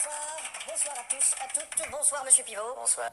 Bonsoir, bonsoir à tous, à toutes, bonsoir Monsieur Pivot. Bonsoir.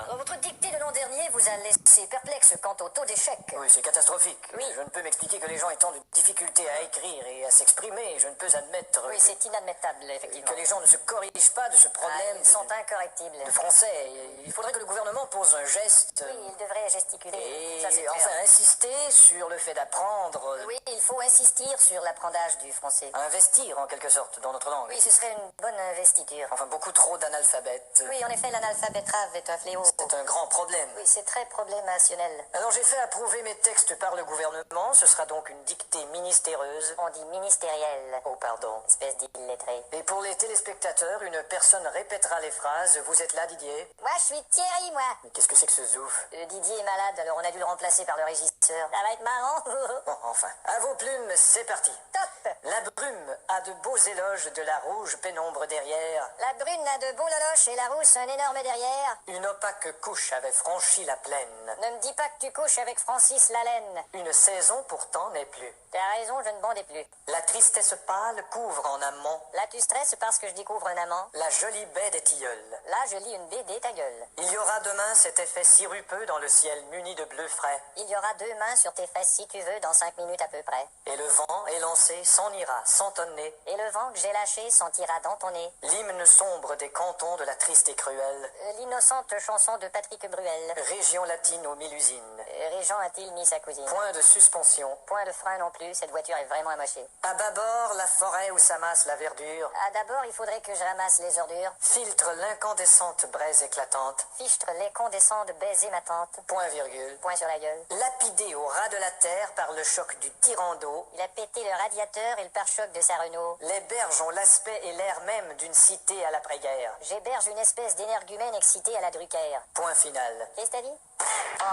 Dans votre dictée de l'an dernier vous a laissé perplexe quant au taux d'échec. Oui, c'est catastrophique. Oui. Je ne peux m'expliquer que les gens aient tant de difficultés à écrire et à s'exprimer. Je ne peux admettre Oui, c'est inadmettable, effectivement. que les gens ne se corrigent pas de ce problème Ils sont incorrectibles. de français. Il faudrait que le gouvernement pose un geste Oui, il devrait gesticuler. et Ça, c'est enfin clair. insister sur le fait d'apprendre, Oui, il faut insister sur l'apprentissage du français. investir en quelque sorte dans notre langue. Oui, ce serait une bonne investiture. Enfin, beaucoup trop d'analphabètes. Oui, en effet, l'analphabétrave est un fléau. C'est un grand problème. Oui, c'est très problémationnel. Alors j'ai fait approuver mes textes par le gouvernement. Ce sera donc une dictée ministéreuse. On dit ministériel. Oh, pardon. Espèce d'illettré. Et pour les téléspectateurs, une personne répétera les phrases. Vous êtes là, Didier? Moi, je suis Thierry, moi. Mais qu'est-ce que c'est que ce zouf? Didier est malade, alors on a dû le remplacer par le régisseur. Ça va être marrant. Bon, enfin. À vos plumes, c'est parti. Top. La brume a de beaux éloges de la rouge pénombre derrière. La brune a de beaux loloches et la rousse un énorme derrière. Une opaque couche avait franchi la plaine. Ne me dis pas que tu couches avec Francis Lalaine. Une saison pourtant n'est plus. T'as raison, je ne bandais plus. La tristesse pâle couvre en amont Là, tu stresses parce que je découvre un amant. la jolie baie des tilleuls. Là, je lis une BD, ta gueule. Il y aura demain cet effet sirupeux dans le ciel muni de bleu frais. Il y aura 2 mains sur tes fesses si tu veux, dans 5 minutes à peu près. Et le vent, élancé, s'en ira, s'entonner. Et le vent que j'ai lâché sentira dans ton nez. L'hymne sombre des cantons de la triste et cruelle L'innocente chanson de Patrick Bruel. région latine aux 1000 usines. Régent a-t-il mis sa cousine? Point de suspension. Point de frein non plus, cette voiture est vraiment amochée. À bâbord, la forêt où s'amasse la verdure. Ah, d'abord, il faudrait que je ramasse les ordures. Filtre l'incandescente braise éclatante. Fichtre les condescends de baiser ma tante. Point virgule. Point sur la gueule. Lapidé au ras de la terre par le choc du tyran d'eau. Il a pété le radiateur et le pare-choc de sa Renault. Les berges ont l'aspect et l'air même d'une cité à l'après-guerre. J'héberge une espèce d'énergumène excité à la Drucker. Point final. Qu'est-ce que t'as dit?